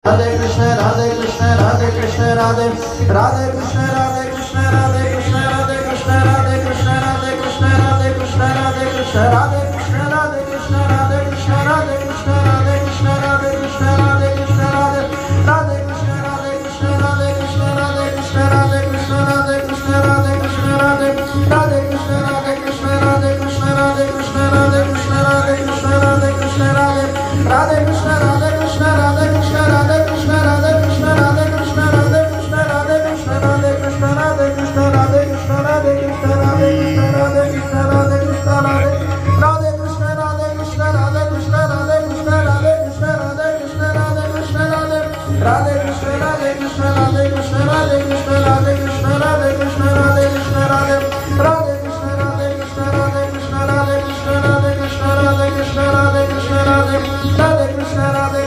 Radhe Krishna, Radhe Krishna, Radhe Krishna, Radhe Radhe Krishna, Radhe Krishna, Radhe Krishna, Radhe Krishna, Radhe Krishna, Radhe Krishna, Radhe Krishna, Radhe Krishna, Radhe Krishna, Radhe Krishna, Radhe Krishna, Radhe Krishna, Radhe Krishna, Radhe Krishna, Radhe Krishna, Radhe Radhe Krishna, Radhe Krishna, Radhe Krishna, Radhe Krishna, Radhe Krishna, Radhe Krishna, Radhe Krishna, Radhe Radhe Krishna, Radhe Krishna, Radhe Krishna, Radhe Krishna, Radhe Krishna, Radhe Krishna, Radhe Krishna, Radhe Radhe Krishna, Radhe Krishna, Radhe Krishna, Radhe Krishna, Radhe Krishna, Radhe Krishna, Radhe Krishna, Radhe Krishna, Radhe Krishna, Radhe Krishna, Radhe Krishna, Radhe Krishna, Radhe Krishna, Radhe Krishna, Radhe Krishna, Radhe Radhe Krishna, Radhe Krishna, Radhe Krishna, Radhe Krishna, Radhe Krishna, Radhe Krishna, Radhe Krishna, Radhe Radhe Krishna, Radhe Krishna, Radhe Krishna, Radhe Krishna, Radhe Krishna, Radhe Krishna, Radhe Krishna, Radhe Radhe Krishna, Radhe Krishna, Radhe Krishna, Radhe Krishna, Radhe Krishna, Radhe Krishna, Radhe Krishna, Radhe Radhe Krishna, Radhe